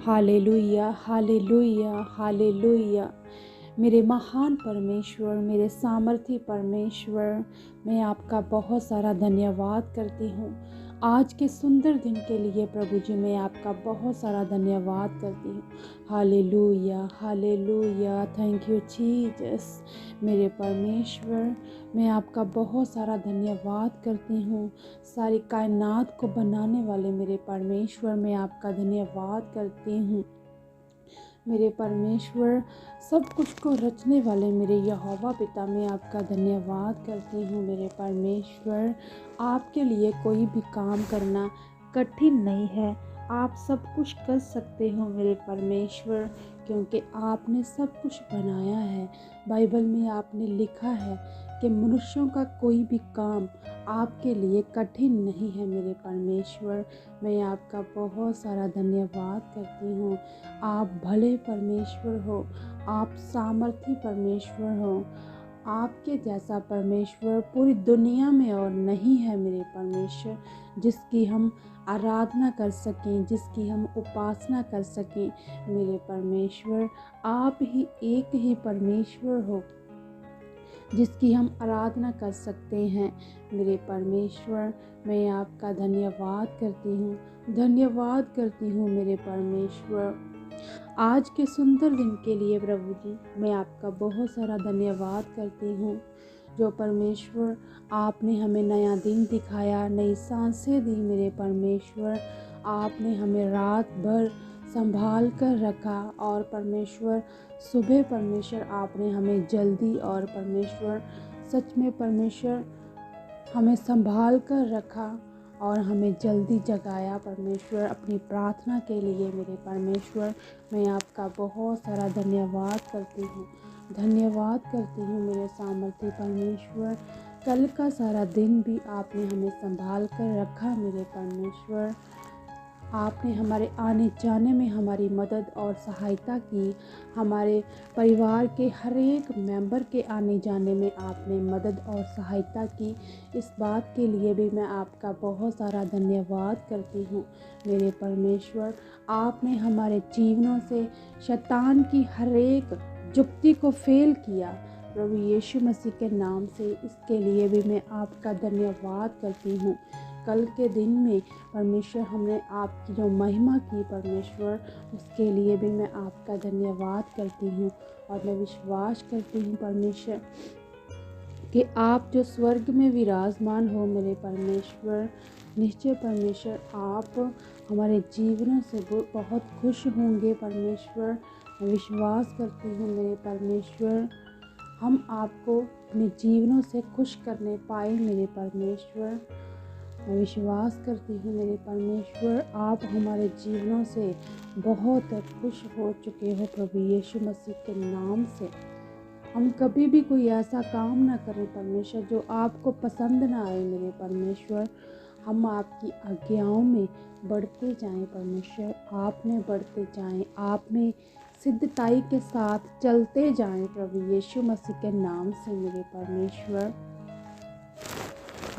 Hallelujah, hallelujah, hallelujah. मेरे महान परमेश्वर, मेरे सामर्थी परमेश्वर, मैं आपका बहुत सारा धन्यवाद करती हूँ। आज के सुंदर दिन के लिए प्रभु जी मैं आपका बहुत सारा धन्यवाद करती हूँ। Hallelujah, hallelujah, thank you Jesus. मेरे परमेश्वर, मैं आपका बहुत सारा धन्यवाद करती हूँ। सारी कायनात को बनाने वाले मेरे परमेश्वर, मैं आपका धन्यवाद करती हूँ। मेरे परमेश्वर, सब कुछ को रचने वाले मेरे यहोवा पिता, मैं आपका धन्यवाद करती हूँ। मेरे परमेश्वर, आपके लिए कोई भी काम करना कठिन नहीं है। आप सब कुछ कर सकते हो मेरे परमेश्वर, क्योंकि आपने सब कुछ बनाया है। बाइबल में आपने लिखा है कि मनुष्यों का कोई भी काम आपके लिए कठिन नहीं है। मेरे परमेश्वर, मैं आपका बहुत सारा धन्यवाद करती हूँ। आप भले परमेश्वर हो, आप सामर्थी परमेश्वर हो। आपके जैसा परमेश्वर पूरी दुनिया में और नहीं है मेरे परमेश्वर, जिसकी हम आराधना कर सकें, जिसकी हम उपासना कर सकें। मेरे परमेश्वर, आप ही एक ही परमेश्वर हो जिसकी हम आराधना कर सकते हैं। मेरे परमेश्वर, मैं आपका धन्यवाद करती हूँ, धन्यवाद करती हूँ मेरे परमेश्वर। आज के सुंदर दिन के लिए प्रभु जी मैं आपका बहुत सारा धन्यवाद करती हूँ। जो परमेश्वर आपने हमें नया दिन दिखाया, नई सांसें दी मेरे परमेश्वर। आपने हमें रात भर संभाल कर रखा और परमेश्वर सुबह परमेश्वर आपने हमें जल्दी और परमेश्वर सच में परमेश्वर हमें संभाल कर रखा और हमें जल्दी जगाया परमेश्वर अपनी प्रार्थना के लिए। मेरे परमेश्वर, मैं आपका बहुत सारा धन्यवाद करती हूँ, धन्यवाद करती हूँ मेरे सामर्थी परमेश्वर। कल का सारा दिन भी आपने हमें संभाल कर रखा मेरे परमेश्वर। आपने हमारे आने जाने में हमारी मदद और सहायता की। हमारे परिवार के हर एक मेंबर के आने जाने में आपने मदद और सहायता की। इस बात के लिए भी मैं आपका बहुत सारा धन्यवाद करती हूँ मेरे परमेश्वर। आपने हमारे जीवनों से शैतान की हर एक जुक्ति को फेल किया प्रभु यीशु मसीह के नाम से। इसके लिए भी मैं आपका धन्यवाद करती हूँ। कल के दिन में परमेश्वर हमने आपकी जो महिमा की परमेश्वर, उसके लिए भी मैं आपका धन्यवाद करती हूँ। और मैं विश्वास करती हूँ परमेश्वर कि आप जो स्वर्ग में विराजमान हो मेरे परमेश्वर, निश्चय परमेश्वर आप हमारे जीवनों से बहुत खुश होंगे परमेश्वर। मैं विश्वास करती हूँ मेरे परमेश्वर, हम आपको अपने जीवनों से खुश करने पाए मेरे परमेश्वर। मैं विश्वास करती हूँ मेरे परमेश्वर, आप हमारे जीवनों से बहुत खुश हो चुके हो प्रभु यीशु मसीह के नाम से। हम कभी भी कोई ऐसा काम ना करें परमेश्वर जो आपको पसंद ना आए मेरे परमेश्वर। हम आपकी आज्ञाओं में बढ़ते जाएं परमेश्वर, आप में बढ़ते जाएं, आप में सिद्धताई के साथ चलते जाएं प्रभु यीशु मसीह के नाम से मेरे परमेश्वर।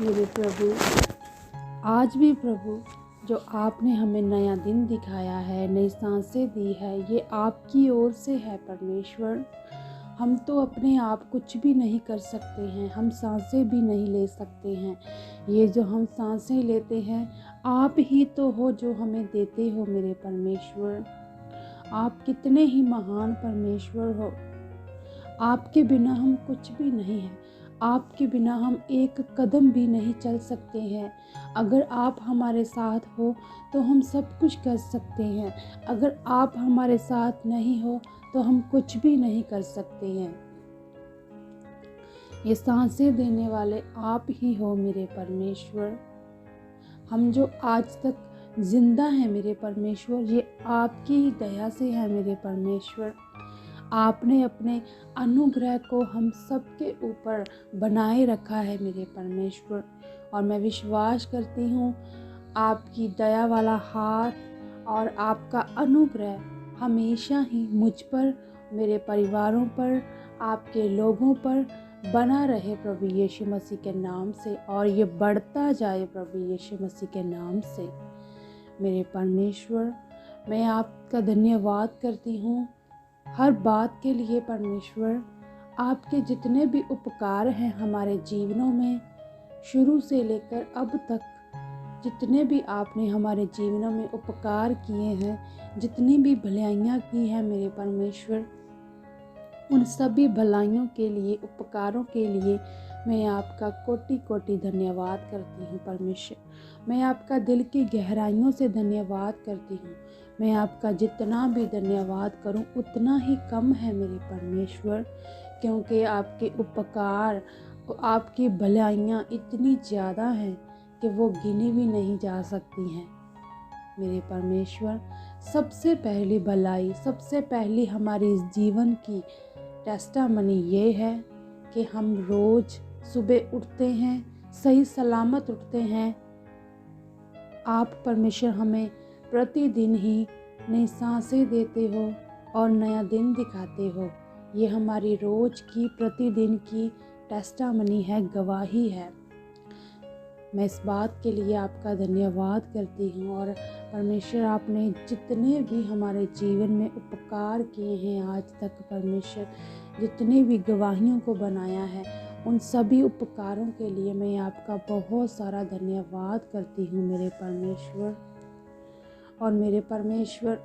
मेरे प्रभु, आज भी प्रभु जो आपने हमें नया दिन दिखाया है, नई सांसें दी है, ये आपकी ओर से है परमेश्वर। हम तो अपने आप कुछ भी नहीं कर सकते हैं, हम सांसें भी नहीं ले सकते हैं। ये जो हम सांसें लेते हैं आप ही तो हो जो हमें देते हो मेरे परमेश्वर। आप कितने ही महान परमेश्वर हो। आपके बिना हम कुछ भी नहीं हैं, आपके बिना हम एक कदम भी नहीं चल सकते हैं। अगर आप हमारे साथ हो तो हम सब कुछ कर सकते हैं, अगर आप हमारे साथ नहीं हो तो हम कुछ भी नहीं कर सकते हैं। ये सांसें देने वाले आप ही हो मेरे परमेश्वर। हम जो आज तक जिंदा हैं मेरे परमेश्वर, ये आपकी ही दया से है मेरे परमेश्वर। आपने अपने अनुग्रह को हम सबके ऊपर बनाए रखा है मेरे परमेश्वर। और मैं विश्वास करती हूँ आपकी दया वाला हाथ और आपका अनुग्रह हमेशा ही मुझ पर, मेरे परिवारों पर, आपके लोगों पर बना रहे प्रभु यीशु मसीह के नाम से, और ये बढ़ता जाए प्रभु यीशु मसीह के नाम से। मेरे परमेश्वर, मैं आपका धन्यवाद करती हूँ हर बात के लिए परमेश्वर। आपके जितने भी उपकार हैं हमारे जीवनों में, शुरू से लेकर अब तक जितने भी आपने हमारे जीवनों में उपकार किए हैं, जितनी भी भलाइयाँ की हैं मेरे परमेश्वर, उन सभी भलाइयों के लिए, उपकारों के लिए मैं आपका कोटि कोटि धन्यवाद करती हूँ परमेश्वर। मैं आपका दिल की गहराइयों से धन्यवाद करती हूँ। मैं आपका जितना भी धन्यवाद करूँ उतना ही कम है मेरे परमेश्वर, क्योंकि आपके उपकार, आपकी भलाइयाँ इतनी ज़्यादा हैं कि वो गिनी भी नहीं जा सकती हैं मेरे परमेश्वर। सबसे पहली भलाई, सबसे पहली हमारी इस जीवन की टेस्टामनी ये है कि हम रोज़ सुबह उठते हैं, सही सलामत उठते हैं। आप परमेश्वर हमें प्रतिदिन ही नई सांसें देते हो और नया दिन दिखाते हो। ये हमारी रोज़ की, प्रतिदिन की टेस्टामनी है, गवाही है। मैं इस बात के लिए आपका धन्यवाद करती हूँ। और परमेश्वर, आपने जितने भी हमारे जीवन में उपकार किए हैं आज तक परमेश्वर, जितने भी गवाहियों को बनाया है, उन सभी उपकारों के लिए मैं आपका बहुत सारा धन्यवाद करती हूँ मेरे परमेश्वर। और मेरे परमेश्वर,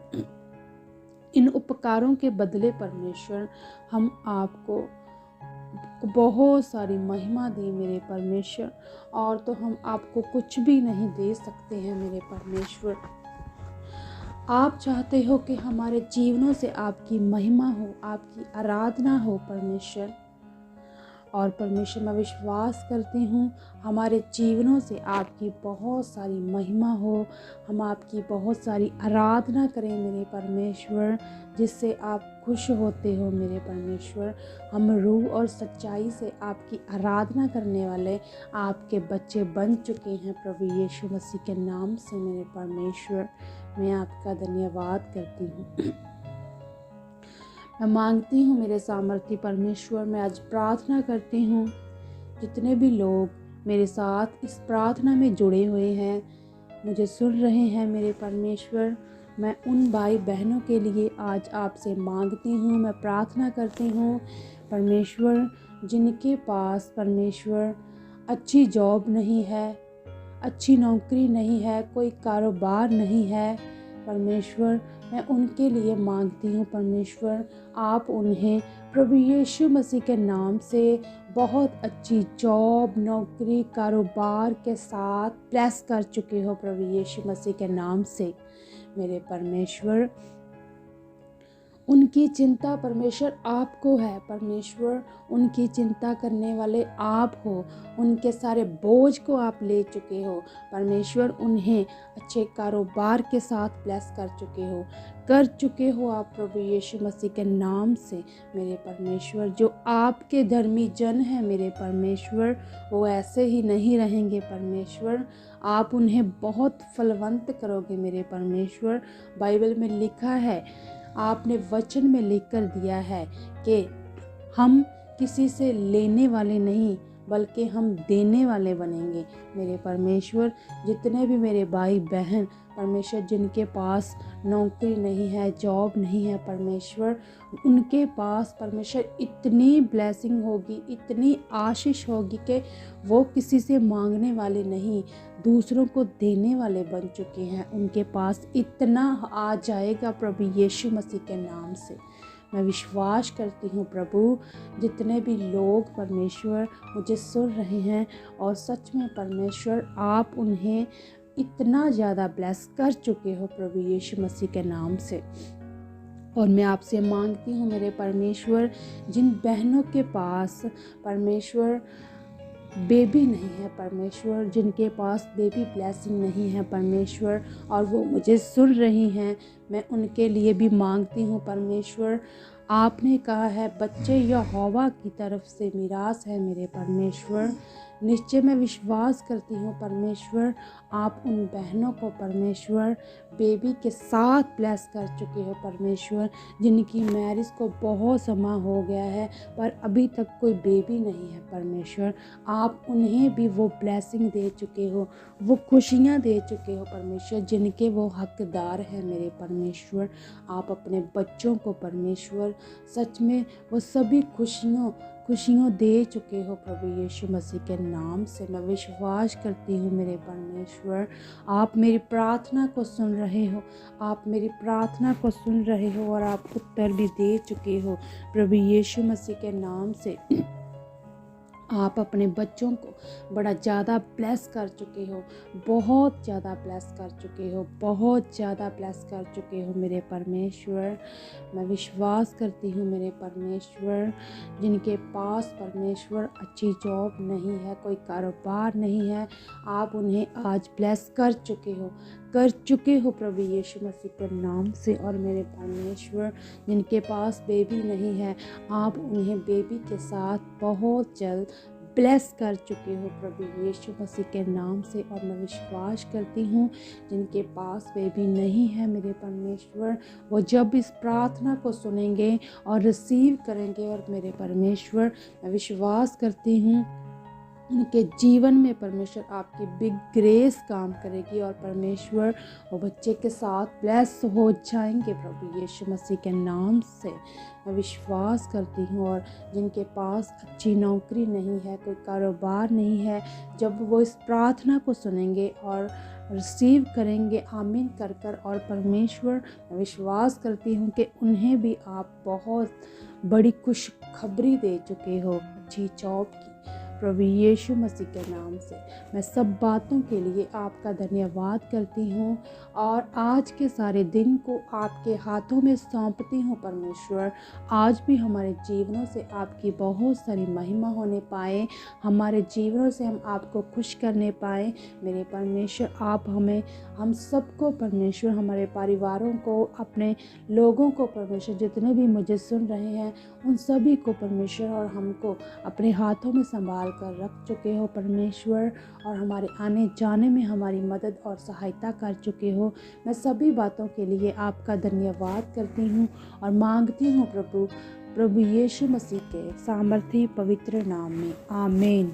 इन उपकारों के बदले परमेश्वर हम आपको बहुत सारी महिमा दें मेरे परमेश्वर, और तो हम आपको कुछ भी नहीं दे सकते हैं मेरे परमेश्वर। आप चाहते हो कि हमारे जीवनों से आपकी महिमा हो, आपकी आराधना हो परमेश्वर। और परमेश्वर, मैं विश्वास करती हूँ हमारे जीवनों से आपकी बहुत सारी महिमा हो, हम आपकी बहुत सारी आराधना करें मेरे परमेश्वर, जिससे आप खुश होते हो मेरे परमेश्वर। हम रूह और सच्चाई से आपकी आराधना करने वाले आपके बच्चे बन चुके हैं प्रभु यीशु मसीह के नाम से मेरे परमेश्वर। मैं आपका धन्यवाद करती हूँ। मैं मांगती हूँ मेरे सामर्थी परमेश्वर, मैं आज प्रार्थना करती हूँ जितने भी लोग मेरे साथ इस प्रार्थना में जुड़े हुए हैं, मुझे सुन रहे हैं मेरे परमेश्वर, मैं उन भाई बहनों के लिए आज आपसे मांगती हूँ, मैं प्रार्थना करती हूँ परमेश्वर, जिनके पास परमेश्वर अच्छी जॉब नहीं है, अच्छी नौकरी नहीं है, कोई कारोबार नहीं है परमेश्वर, मैं उनके लिए मांगती हूँ परमेश्वर, आप उन्हें प्रभु यीशु मसीह के नाम से बहुत अच्छी जॉब, नौकरी, कारोबार के साथ ब्लेस कर चुके हो प्रभु यीशु मसीह के नाम से मेरे परमेश्वर। उनकी चिंता परमेश्वर आपको है परमेश्वर, उनकी चिंता करने वाले आप हो, उनके सारे बोझ को आप ले चुके हो परमेश्वर, उन्हें अच्छे कारोबार के साथ ब्लेस कर चुके हो आप प्रभु यीशु मसीह के नाम से मेरे परमेश्वर। जो आपके धर्मी जन हैं मेरे परमेश्वर, वो ऐसे ही नहीं रहेंगे परमेश्वर, आप उन्हें बहुत फलवंत करोगे मेरे परमेश्वर। बाइबल में लिखा है, आपने वचन में लिख कर दिया है कि हम किसी से लेने वाले नहीं बल्कि हम देने वाले बनेंगे मेरे परमेश्वर। जितने भी मेरे भाई बहन परमेश्वर जिनके पास नौकरी नहीं है, जॉब नहीं है परमेश्वर, उनके पास परमेश्वर इतनी ब्लेसिंग होगी, इतनी आशीष होगी कि वो किसी से मांगने वाले नहीं, दूसरों को देने वाले बन चुके हैं। उनके पास इतना आ जाएगा प्रभु यीशु मसीह के नाम से। मैं विश्वास करती हूँ प्रभु, जितने भी लोग परमेश्वर मुझे सुन रहे हैं, और सच में परमेश्वर आप उन्हें इतना ज़्यादा ब्लेस कर चुके हो प्रभु यीशु मसीह के नाम से। और मैं आपसे मांगती हूँ मेरे परमेश्वर, जिन बहनों के पास परमेश्वर बेबी नहीं है परमेश्वर, जिनके पास बेबी ब्लेसिंग नहीं है परमेश्वर, और वो मुझे सुन रही हैं, मैं उनके लिए भी मांगती हूँ परमेश्वर। आपने कहा है बच्चे यहोवा की तरफ से मिरास है मेरे परमेश्वर। निश्चय मैं विश्वास करती हूँ परमेश्वर, आप उन बहनों को परमेश्वर बेबी के साथ ब्लेस कर चुके हो परमेश्वर, जिनकी मैरिज को बहुत समय हो गया है पर अभी तक कोई बेबी नहीं है परमेश्वर। आप उन्हें भी वो ब्लेसिंग दे चुके हो, वो खुशियाँ दे चुके हो परमेश्वर, जिनके वो हकदार हैं मेरे परमेश्वर। आप अपने बच्चों को परमेश्वर सच में वो सभी खुशियों दे चुके हो प्रभु यीशु मसीह के नाम से। मैं विश्वास करती हूँ मेरे परमेश्वर, आप मेरी प्रार्थना को सुन रहे हो, आप मेरी प्रार्थना को सुन रहे हो और आप उत्तर भी दे चुके हो प्रभु यीशु मसीह के नाम से। आप अपने बच्चों को बड़ा ज़्यादा ब्लेस कर चुके हो, बहुत ज़्यादा ब्लेस कर चुके हो, बहुत ज़्यादा ब्लेस कर चुके हो मेरे परमेश्वर। मैं विश्वास करती हूँ मेरे परमेश्वर, जिनके पास परमेश्वर अच्छी जॉब नहीं है, कोई कारोबार नहीं है, आप उन्हें आज ब्लेस कर चुके हो प्रभु यीशु मसीह के नाम से। और मेरे परमेश्वर, जिनके पास बेबी नहीं है, आप उन्हें बेबी के साथ बहुत जल्द ब्लेस कर चुके हो प्रभु यीशु मसीह के नाम से। और मैं विश्वास करती हूँ जिनके पास बेबी नहीं है मेरे परमेश्वर, वो जब इस प्रार्थना को सुनेंगे और रिसीव करेंगे, और मेरे परमेश्वर मैं विश्वास करती हूँ उनके जीवन में परमेश्वर आपकी बिग ग्रेस काम करेगी और परमेश्वर वो बच्चे के साथ ब्लेस हो जाएंगे प्रभु यीशु मसीह के नाम से। मैं विश्वास करती हूँ। और जिनके पास अच्छी नौकरी नहीं है, कोई कारोबार नहीं है, जब वो इस प्रार्थना को सुनेंगे और रिसीव करेंगे आमीन कर और परमेश्वर मैं विश्वास करती हूँ कि उन्हें भी आप बहुत बड़ी खुशखबरी दे चुके हो अच्छी जॉब की प्रभु यीशु मसीह के नाम से। मैं सब बातों के लिए आपका धन्यवाद करती हूँ और आज के सारे दिन को आपके हाथों में सौंपती हूँ परमेश्वर। आज भी हमारे जीवनों से आपकी बहुत सारी महिमा होने पाए, हमारे जीवनों से हम आपको खुश करने पाए मेरे परमेश्वर। आप हम सबको परमेश्वर, हमारे परिवारों को, अपने लोगों को परमेश्वर, जितने भी मुझे सुन रहे हैं उन सभी को परमेश्वर और हमको अपने हाथों में संभाल कर रख चुके हो परमेश्वर, और हमारे आने जाने में हमारी मदद और सहायता कर चुके हो। मैं सभी बातों के लिए आपका धन्यवाद करती हूँ और मांगती हूँ प्रभु यीशु मसीह के सामर्थी पवित्र नाम में, आमीन।